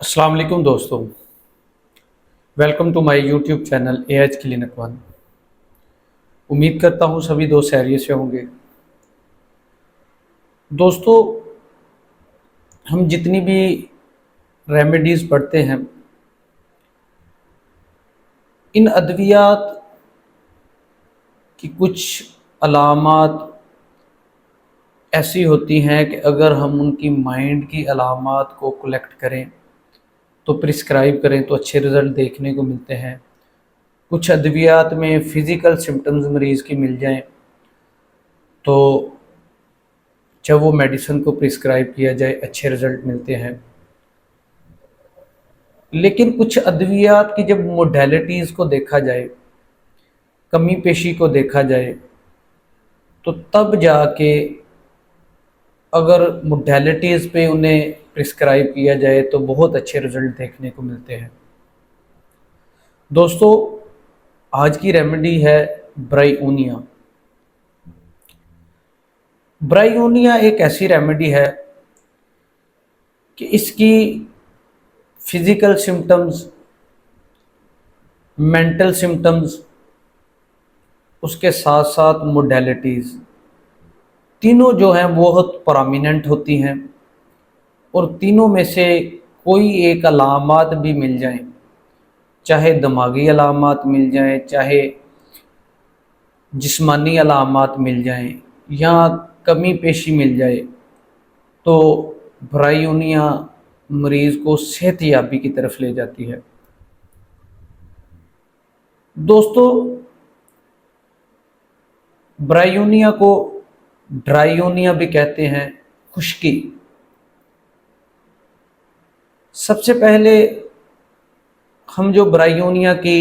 अस्सलाम वालेकुम दोस्तों। Welcome to my YouTube channel AH clinic one. उम्मीद करता हूँ सभी दोस्त खैरियत से होंगे। दोस्तों, हम जितनी भी रेमेडीज़ पढ़ते हैं, इन अद्वियात की कुछ अलामात ऐसी होती हैं कि अगर हम उनकी माइंड की अलामात को कलेक्ट करें तो प्रिस्क्राइब करें तो अच्छे रिज़ल्ट देखने को मिलते हैं। कुछ अद्वियात में फ़िज़िकल सिम्टम्स मरीज़ की मिल जाएं तो जब वो मेडिसिन को प्रिस्क्राइब किया जाए अच्छे रिज़ल्ट मिलते हैं। लेकिन कुछ अद्वियात की जब मोडेलिटीज़ को देखा जाए, कमी पेशी को देखा जाए, तो तब जाके अगर मोडेलिटीज़ पे उन्हें प्रिस्क्राइब किया जाए तो बहुत अच्छे रिज़ल्ट देखने को मिलते हैं। दोस्तों, आज की रेमेडी है ब्रायोनिया। ब्रायोनिया एक ऐसी रेमेडी है कि इसकी फिज़िकल सिम्टम्स, मेंटल सिम्टम्स, उसके साथ साथ मोडेलिटीज़ तीनों जो हैं बहुत प्रोमिनेंट होती हैं। और तीनों में से कोई एक अलामात भी मिल जाएं, चाहे दिमागी अलामात मिल जाएं, चाहे जिस्मानी अलामात मिल जाएं, या कमी पेशी मिल जाए, तो ब्रायोनिया मरीज़ को सेहतयाबी की तरफ ले जाती है। दोस्तों, ब्रायोनिया को ड्रायोनिया भी कहते हैं, खुश्की। सबसे पहले हम जो ब्रायोनिया की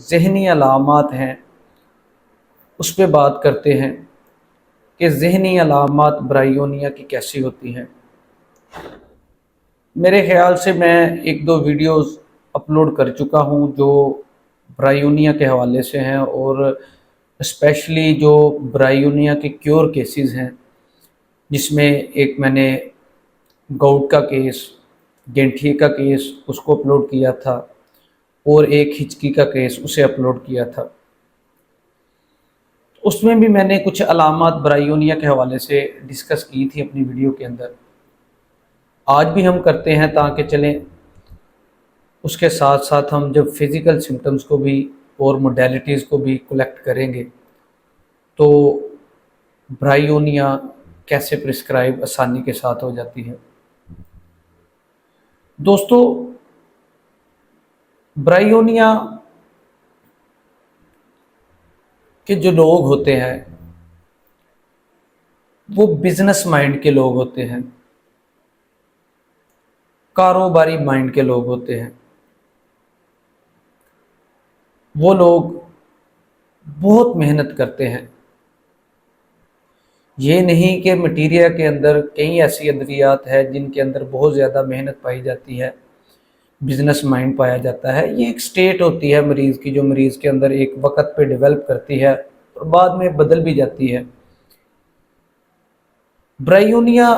ज़हनी अलामात हैं उस पे बात करते हैं कि ज़हनी अलामात ब्रायोनिया की कैसी होती हैं। मेरे ख़्याल से मैं एक दो वीडियोस अपलोड कर चुका हूँ जो ब्रायोनिया के हवाले से हैं, और स्पेशली जो ब्रायोनिया के क्योर केसेस हैं, जिसमें एक मैंने गाउट का केस, गेंठिए का केस उसको अपलोड किया था, और एक हिचकी का केस उसे अपलोड किया था। उसमें भी मैंने कुछ अलामात ब्रायोनिया के हवाले से डिस्कस की थी अपनी वीडियो के अंदर। आज भी हम करते हैं ताकि चलें। उसके साथ साथ हम जब फिज़िकल सिम्टम्स को भी और मोडेलिटीज़ को भी कलेक्ट करेंगे तो ब्रायोनिया कैसे प्रिस्क्राइब आसानी के साथ हो जाती है। दोस्तों, ब्रायोनिया के जो लोग होते हैं वो बिजनेस माइंड के लोग होते हैं, कारोबारी माइंड के लोग होते हैं। वो लोग बहुत मेहनत करते हैं। ये नहीं कि मटीरिया के अंदर कई ऐसी अद्वियात है जिनके अंदर बहुत ज़्यादा मेहनत पाई जाती है, बिजनेस माइंड पाया जाता है। ये एक स्टेट होती है मरीज़ की, जो मरीज़ के अंदर एक वक्त पे डेवलप करती है और बाद में बदल भी जाती है। ब्रायोनिया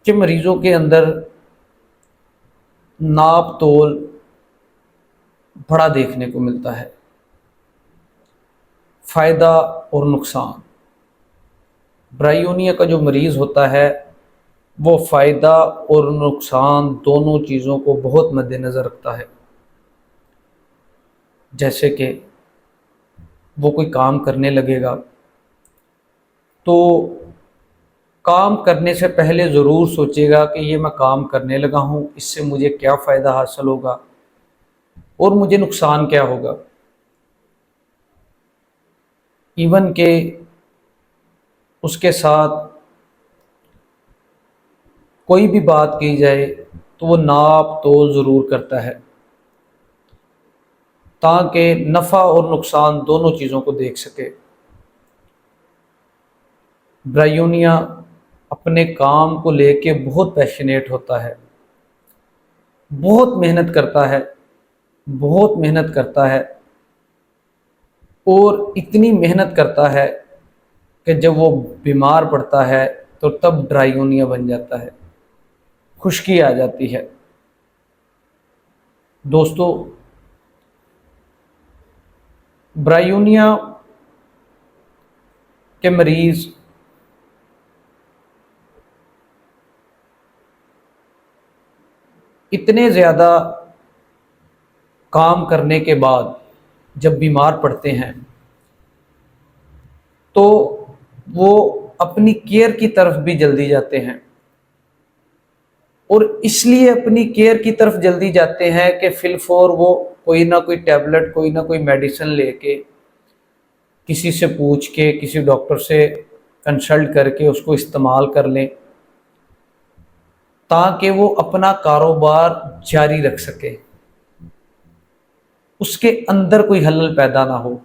के मरीज़ों के अंदर नाप तोल बड़ा देखने को मिलता है। फ़ायदा और नुकसान, ब्रायोनिया का जो मरीज़ होता है वो फ़ायदा और नुकसान दोनों चीज़ों को बहुत मद्देनज़र रखता है। जैसे कि वो कोई काम करने लगेगा तो काम करने से पहले ज़रूर सोचेगा कि ये मैं काम करने लगा हूँ, इससे मुझे क्या फ़ायदा हासिल होगा और मुझे नुकसान क्या होगा। इवन के उसके साथ कोई भी बात की जाए तो वो नाप तोल ज़रूर करता है ताकि नफ़ा और नुकसान दोनों चीज़ों को देख सके। ब्रायोनिया अपने काम को लेके बहुत पैशनेट होता है, बहुत मेहनत करता है, बहुत मेहनत करता है, और इतनी मेहनत करता है कि जब वो बीमार पड़ता है तो तब ब्रायोनिया बन जाता है, खुश्की आ जाती है। दोस्तों, ब्रायूनिया के मरीज इतने ज़्यादा काम करने के बाद जब बीमार पड़ते हैं तो वो अपनी केयर की तरफ भी जल्दी जाते हैं, और इसलिए अपनी केयर की तरफ जल्दी जाते हैं कि फिलफोर वो कोई ना कोई टैबलेट, कोई ना कोई मेडिसिन लेके, किसी से पूछ के, किसी डॉक्टर से कंसल्ट करके उसको इस्तेमाल कर लें, ताकि वो अपना कारोबार जारी रख सके, उसके अंदर कोई हलल पैदा ना हो।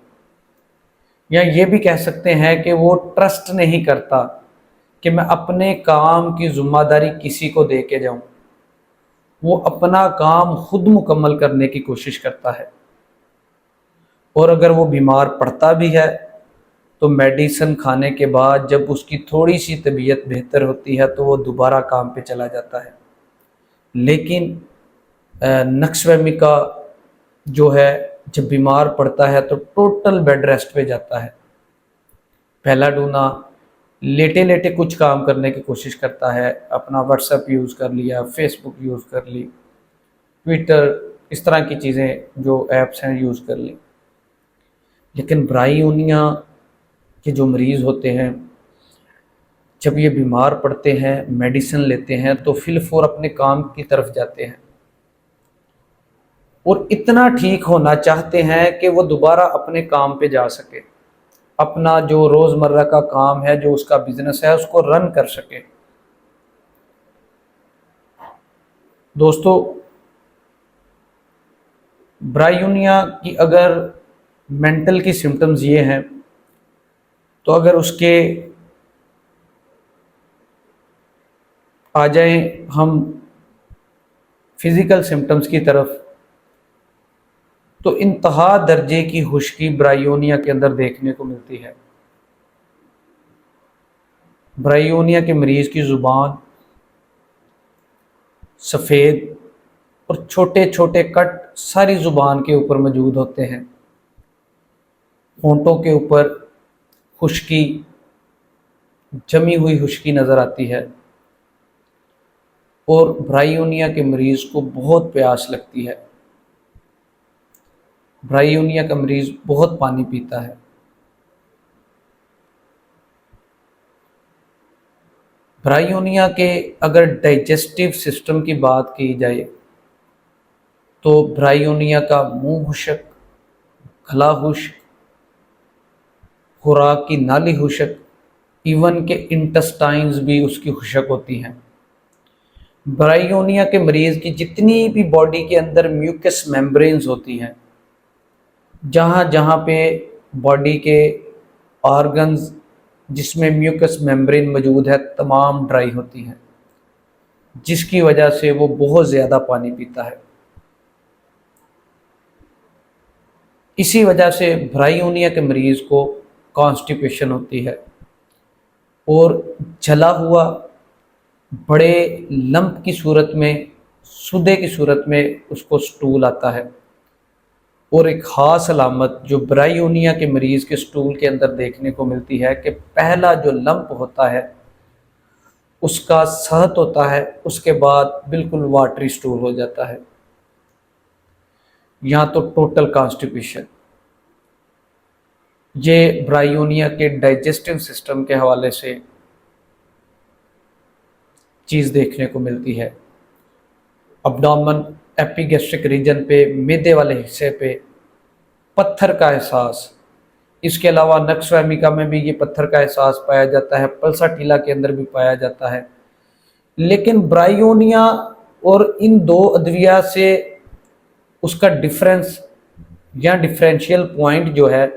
या ये भी कह सकते हैं कि वो ट्रस्ट नहीं करता कि मैं अपने काम की जिम्मेदारी किसी को दे के जाऊं, वो अपना काम खुद मुकम्मल करने की कोशिश करता है। और अगर वो बीमार पड़ता भी है तो मेडिसिन खाने के बाद जब उसकी थोड़ी सी तबीयत बेहतर होती है तो वो दोबारा काम पे चला जाता है। लेकिन नक्शवमी का जो है, जब बीमार पड़ता है तो टोटल बेड रेस्ट पे जाता है। पहला डूना लेटे लेटे कुछ काम करने की कोशिश करता है, अपना व्हाट्सएप यूज़ कर लिया, फेसबुक यूज़ कर ली, ट्विटर, इस तरह की चीज़ें जो ऐप्स हैं यूज़ कर ली। लेकिन ब्रायूनिया के जो मरीज़ होते हैं, जब ये बीमार पड़ते हैं, मेडिसिन लेते हैं, तो फिलफौर अपने काम की तरफ जाते हैं और इतना ठीक होना चाहते हैं कि वो दोबारा अपने काम पे जा सके, अपना जो रोज़मर्रा का काम है, जो उसका बिजनेस है, उसको रन कर सके। दोस्तों, ब्रायूनिया की अगर मेंटल की सिम्टम्स ये हैं, तो अगर उसके आ जाएं हम फिज़िकल सिम्टम्स की तरफ, तो इंतहा दर्जे की खुश्की ब्रायोनिया के अंदर देखने को मिलती है। ब्रायोनिया के मरीज़ की ज़ुबान सफ़ेद और छोटे छोटे कट सारी ज़ुबान के ऊपर मौजूद होते हैं। होंठों के ऊपर खुश्की, जमी हुई खुश्की नज़र आती है, और ब्रायोनिया के मरीज़ को बहुत प्यास लगती है। ब्रायोनिया का मरीज़ बहुत पानी पीता है। ब्रायोनिया के अगर डाइजेस्टिव सिस्टम की बात की जाए तो ब्रायोनिया का मुंह खुश्क, गला खुश्क, खुराक की नाली खुश्क, इवन के इंटेस्टाइन्स भी उसकी खुश्क होती हैं। ब्रायोनिया के मरीज़ की जितनी भी बॉडी के अंदर म्यूकस मेम्ब्रेन्स होती हैं, जहाँ जहाँ पे बॉडी के ऑर्गन्स जिसमें म्यूकस मेम्ब्रेन मौजूद है, तमाम ड्राई होती हैं, जिसकी वजह से वो बहुत ज़्यादा पानी पीता है। इसी वजह से ब्रायोनिया के मरीज़ को कॉन्स्टिपेशन होती है और जला हुआ बड़े लंप की सूरत में, सूदे की सूरत में उसको स्टूल आता है। और एक ख़ास अलामत जो ब्रायोनिया के मरीज़ के स्टूल के अंदर देखने को मिलती है कि पहला जो लंप होता है उसका सहत होता है, उसके बाद बिल्कुल वाटरी स्टूल हो जाता है, या तो टोटल कॉन्स्टिपेशन। ये ब्रायोनिया के डाइजेस्टिव सिस्टम के हवाले से चीज़ देखने को मिलती है। अब्डोमेन, एपिगैस्ट्रिक रीजन पे, मैदे वाले हिस्से पे पत्थर का एहसास। इसके अलावा नक्शवैमिका में भी ये पत्थर का एहसास पाया जाता है, पल्साटीला के अंदर भी पाया जाता है। लेकिन ब्रायोनिया और इन दो अद्विया से उसका डिफरेंस या डिफरेंशियल पॉइंट जो है,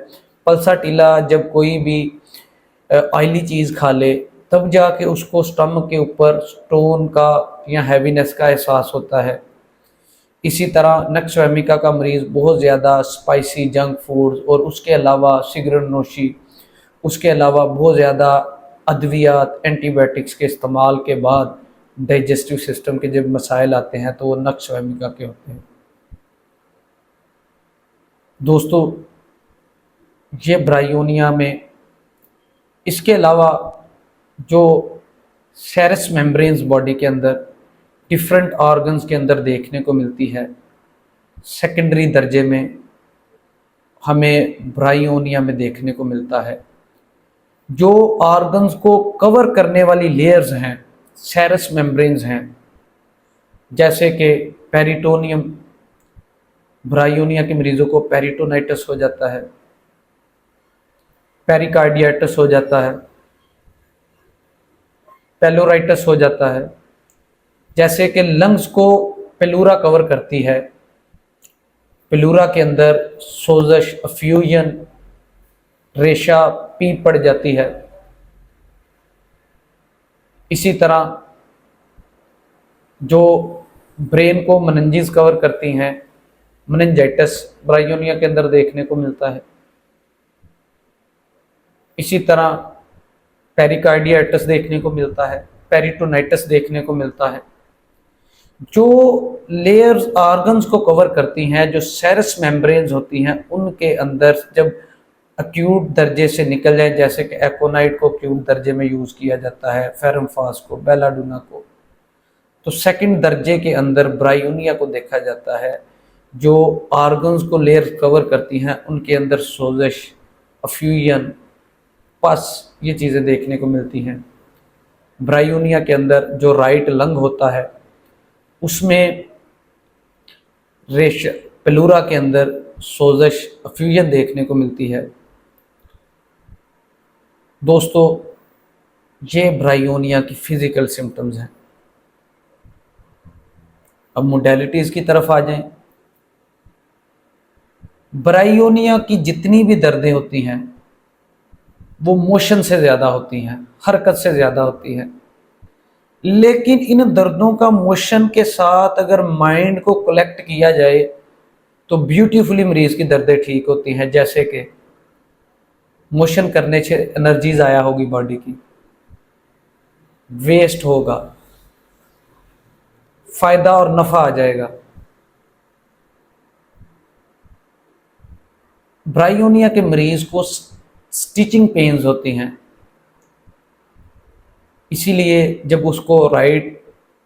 पल्साटीला जब कोई भी ऑयली चीज़ खा ले तब जाके उसको स्टमक के ऊपर स्टोन का या हैवीनेस का एहसास होता है। इसी तरह नक्शवैमिका का मरीज़ बहुत ज़्यादा स्पाइसी जंक फूड और उसके अलावा सिगरेट नोशी, उसके अलावा बहुत ज़्यादा अद्वियात, एंटीबायोटिक्स के इस्तेमाल के बाद डाइजेस्टिव सिस्टम के जब मसाइल आते हैं तो वो नक्शवैमिका के होते हैं। दोस्तों, ये ब्रायोनिया में इसके अलावा जो सेरस मेम्ब्रेन्स बॉडी के अंदर डिफरेंट ऑर्गन्स के अंदर देखने को मिलती है, सेकेंडरी दर्जे में हमें ब्रायोनिया में देखने को मिलता है। जो ऑर्गन्स को कवर करने वाली लेयर्स हैं, सेरस मेम्ब्रेन्स हैं, जैसे कि पेरिटोनियम, ब्रायोनिया के मरीजों को पेरिटोनाइटिस हो जाता है, पेरिकार्डियाटिस हो जाता है, पेलोराइटिस हो जाता है। जैसे कि लंग्स को पेलूरा कवर करती है, पेलूरा के अंदर सोजश, अफ्यूजन, रेशा, पीप पड़ जाती है। इसी तरह जो ब्रेन को मेनिंजेस कवर करती हैं, मेनिंजाइटिस ब्रायोनिया के अंदर देखने को मिलता है। इसी तरह पेरिकार्डियाटिस देखने को मिलता है, पेरिटोनाइटिस देखने को मिलता है। जो लेयर्स ऑर्गन्स को कवर करती हैं, जो सेरस मेम्ब्रेन्स होती हैं, उनके अंदर जब एक्यूट दर्जे से निकल जाए, जैसे कि एकोनाइट को एक्यूट दर्जे में यूज़ किया जाता है, फेरमफास को, बेलाडूना को, तो सेकंड दर्जे के अंदर ब्रायोनिया को देखा जाता है। जो ऑर्गन्स को लेयर कवर करती हैं, उनके अंदर सोजश, अफ्यूजन, पस, ये चीज़ें देखने को मिलती हैं। ब्रायोनिया के अंदर जो राइट लंग होता है, उसमें रेश पेलूरा के अंदर सोजश, अफ्यूजन देखने को मिलती है। दोस्तों, ये ब्रायोनिया की फिजिकल सिम्टम्स हैं। अब मोडेलिटीज़ की तरफ आ जाएं। ब्रायोनिया की जितनी भी दर्दें होती हैं वो मोशन से ज़्यादा होती हैं, हरकत से ज़्यादा होती हैं। लेकिन इन दर्दों का मोशन के साथ अगर माइंड को कलेक्ट किया जाए तो ब्यूटीफुली मरीज़ की दर्दें ठीक होती हैं। जैसे कि मोशन करने से एनर्जी ज़ाया होगी बॉडी की, वेस्ट होगा, फ़ायदा और नफ़ा आ जाएगा। ब्रायोनिया के मरीज़ को स्टिचिंग पेन्स होती हैं, इसीलिए जब उसको राइट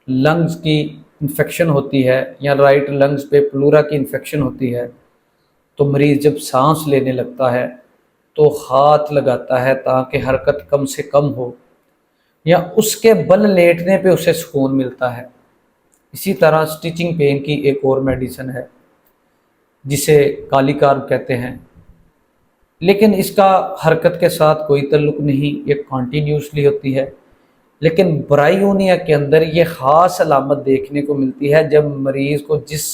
लंग्स की इन्फेक्शन होती है या राइट लंग्स पे प्लूरा की इन्फेक्शन होती है, तो मरीज़ जब सांस लेने लगता है तो हाथ लगाता है ताकि हरकत कम से कम हो, या उसके बल लेटने पे उसे सुकून मिलता है। इसी तरह स्टिचिंग पेन की एक और मेडिसिन है जिसे काली कार्ब कहते हैं, लेकिन इसका हरकत के साथ कोई ताल्लुक़ नहीं, ये कॉन्टीन्यूसली होती है। लेकिन ब्रायोनिया के अंदर ये ख़ास अलामत देखने को मिलती है जब मरीज़ को जिस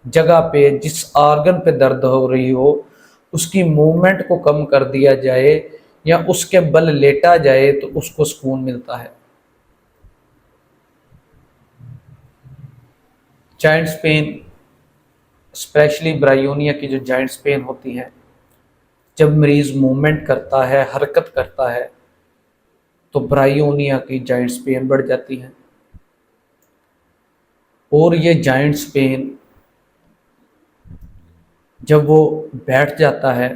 जगह पे, जिस आर्गन पे दर्द हो रही हो, उसकी मूवमेंट को कम कर दिया जाए या उसके बल लेटा जाए तो उसको सुकून मिलता है। जॉइंट्स पेन, स्पेशली ब्रायोनिया की जो जॉइंट्स पेन होती है, जब मरीज़ मूवमेंट करता है, हरकत करता है, तो ब्रायोनिया की जॉइंट्स पेन बढ़ जाती हैं। और ये जॉइंट्स पेन जब वो बैठ जाता है,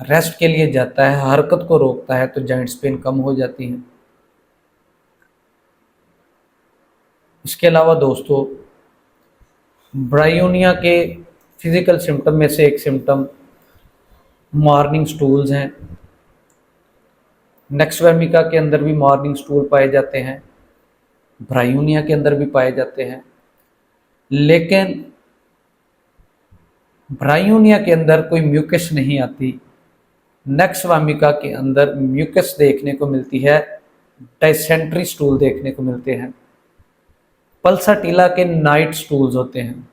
रेस्ट के लिए जाता है, हरकत को रोकता है, तो जॉइंट्स पेन कम हो जाती हैं। इसके अलावा दोस्तों, ब्रायोनिया के फिज़िकल सिम्टम में से एक सिम्टम मॉर्निंग स्टूल्स हैं। नेक्सवेमिका के अंदर भी मॉर्निंग स्टूल पाए जाते हैं, ब्रायोनिया के अंदर भी पाए जाते हैं। लेकिन ब्रायोनिया के अंदर कोई म्यूकस नहीं आती, नेक्सवेमिका के अंदर म्यूकस देखने को मिलती है, डाइसेंट्री स्टूल देखने को मिलते हैं। पल्साटिला के नाइट स्टूल्स होते हैं।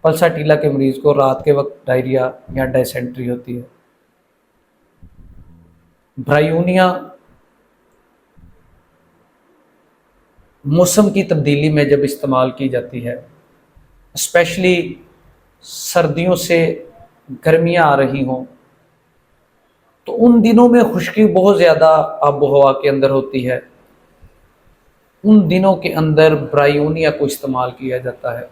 पल्साटिला के मरीज को रात के वक्त डायरिया या डाइसेंट्री होती है। ब्रायोनिया मौसम की तब्दीली में जब इस्तेमाल की जाती है, स्पेशली सर्दियों से गर्मियाँ आ रही हों, तो उन दिनों में खुश्की बहुत ज़्यादा आबो हवा के अंदर होती है, उन दिनों के अंदर ब्रायोनिया को इस्तेमाल किया जाता है।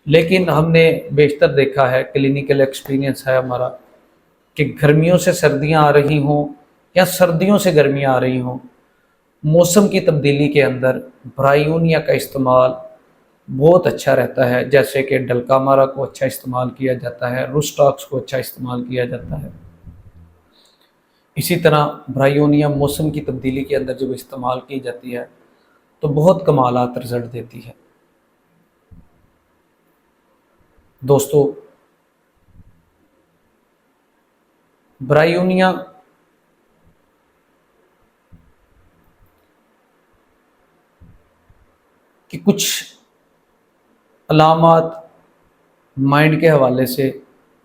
लेकिन हमने बेशतर देखा है, क्लिनिकल एक्सपीरियंस है हमारा, कि गर्मियों से सर्दियां आ रही हों या सर्दियों से गर्मियां आ रही हों, मौसम की तब्दीली के अंदर ब्रायोनिया का इस्तेमाल बहुत अच्छा रहता है। जैसे कि डलकामारा को अच्छा इस्तेमाल किया जाता है, रूस्टॉक्स को अच्छा इस्तेमाल किया जाता है। इसी तरह ब्रायोनिया मौसम की तब्दीली के अंदर जब इस्तेमाल की जाती है तो बहुत कमालात रिजल्ट देती है। दोस्तों, ब्रायोनिया की कुछ अलामात माइंड के हवाले से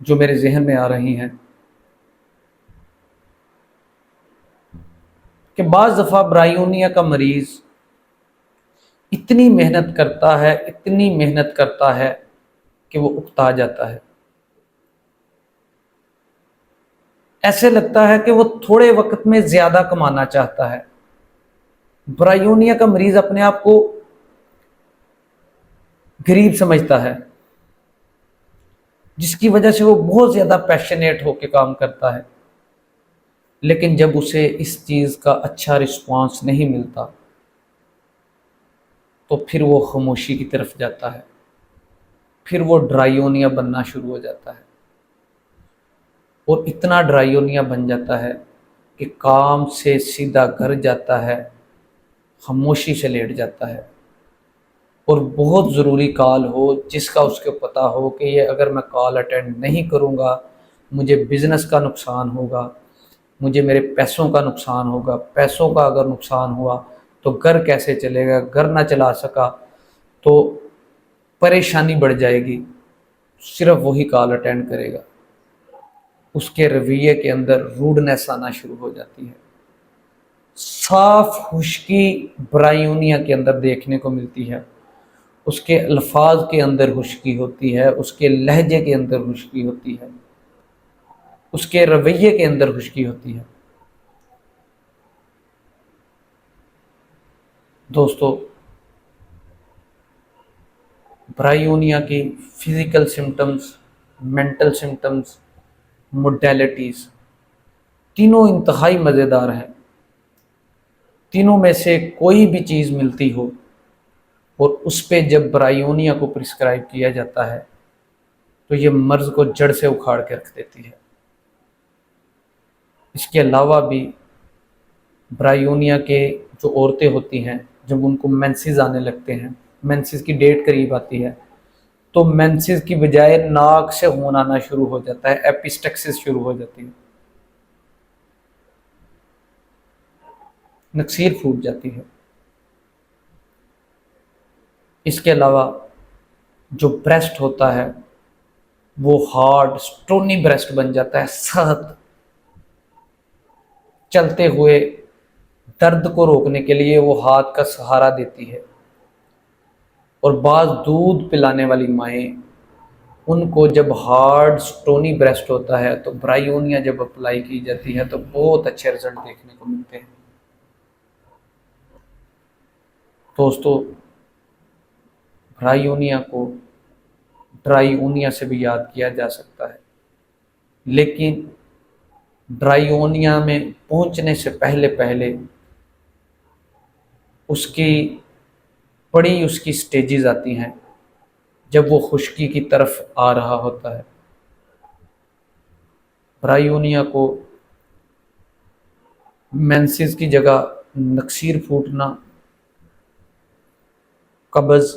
जो मेरे जहन में आ रही हैं, कि बाज़ दफ़ा ब्रायोनिया का मरीज़ इतनी मेहनत करता है, इतनी मेहनत करता है कि वो उकता जाता है। ऐसे लगता है कि वो थोड़े वक्त में ज़्यादा कमाना चाहता है। ब्रायोनिया का मरीज़ अपने आप को गरीब समझता है, जिसकी वजह से वो बहुत ज़्यादा पैशनेट होकर काम करता है। लेकिन जब उसे इस चीज़ का अच्छा रिस्पॉन्स नहीं मिलता तो फिर वो खामोशी की तरफ जाता है, फिर वो ड्रायोनिया बनना शुरू हो जाता है, और इतना ड्रायोनिया बन जाता है कि काम से सीधा घर जाता है, खामोशी से लेट जाता है। और बहुत ज़रूरी कॉल हो जिसका उसको पता हो कि ये अगर मैं कॉल अटेंड नहीं करूँगा मुझे बिज़नेस का नुकसान होगा, मुझे मेरे पैसों का नुकसान होगा, पैसों का अगर नुकसान हुआ तो घर कैसे चलेगा, घर ना चला सका तो परेशानी बढ़ जाएगी, सिर्फ वही कॉल अटेंड करेगा। उसके रवैये के अंदर रूडनेस आना शुरू हो जाती है। साफ खुश्की ब्रायोनिया के अंदर देखने को मिलती है। उसके अल्फाज के अंदर खुश्की होती है, उसके लहजे के अंदर खुश्की होती है, उसके रवैये के अंदर खुश्की होती है। दोस्तों, ब्रायोनिया की physical symptoms, mental symptoms, modalities तीनों इंतहाई मज़ेदार हैं। तीनों में से कोई भी चीज़ मिलती हो और उस पे जब ब्रायोनिया को प्रिस्क्राइब किया जाता है तो ये मर्ज़ को जड़ से उखाड़ के रख देती है। इसके अलावा भी ब्रायोनिया के जो औरतें होती हैं, जब उनको मेंसेस आने लगते हैं, मेंसेस की डेट करीब आती है, तो मेंसेस की बजाय नाक से खून आना शुरू हो जाता है, एपिस्टेक्सिस शुरू हो जाती है, नक्सीर फूट जाती है। इसके अलावा जो ब्रेस्ट होता है वो हार्ड स्टोनी ब्रेस्ट बन जाता है, सख्त। चलते हुए दर्द को रोकने के लिए वो हाथ का सहारा देती है। और बाज़ दूध पिलाने वाली माएँ, उनको जब हार्ड स्टोनी ब्रेस्ट होता है तो ब्रायोनिया जब अप्लाई की जाती है तो बहुत अच्छे रिजल्ट देखने को मिलते हैं। दोस्तों, ब्रायोनिया को ड्रायोनिया से भी याद किया जा सकता है, लेकिन ड्रायोनिया में पहुंचने से पहले पहले उसकी बड़ी उसकी स्टेजेस आती हैं जब वो खुश्की की तरफ आ रहा होता है। ब्रायोनिया को मेंसेस की जगह नक्सीर फूटना, कब्ज़,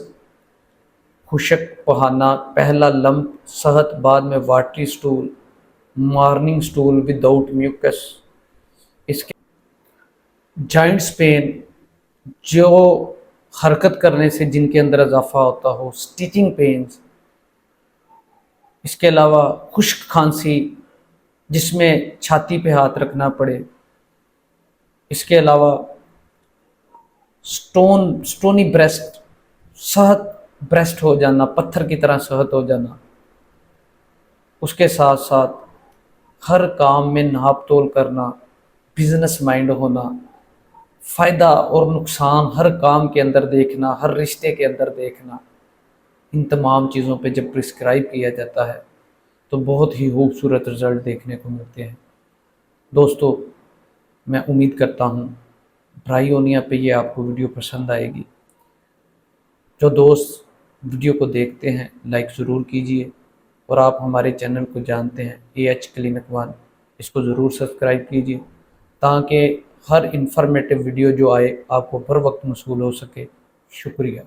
खुशक बहाना, पहला लंप, सहत, बाद में watery stool, morning stool without mucus, इसके जॉइंट्स पेन, जो हरकत करने से जिनके अंदर इजाफा होता हो, स्टिचिंग पेन्स, इसके अलावा खुश्क खांसी जिसमें छाती पे हाथ रखना पड़े, इसके अलावा स्टोनी ब्रेस्ट, सहत ब्रेस्ट हो जाना, पत्थर की तरह सहत हो जाना। उसके साथ साथ हर काम में नाप तोल करना, बिजनेस माइंड होना, फ़ायदा और नुकसान हर काम के अंदर देखना, हर रिश्ते के अंदर देखना, इन तमाम चीज़ों पे जब प्रिस्क्राइब किया जाता है तो बहुत ही खूबसूरत रिज़ल्ट देखने को मिलते हैं। दोस्तों, मैं उम्मीद करता हूँ ब्रायोनिया पे ये आपको वीडियो पसंद आएगी। जो दोस्त वीडियो को देखते हैं लाइक ज़रूर कीजिए, और आप हमारे चैनल को जानते हैं AH क्लिनिक 1, इसको ज़रूर सब्सक्राइब कीजिए ताकि हर इंफॉर्मेटिव वीडियो जो आए आपको बर वक्त मौसूल हो सके। शुक्रिया।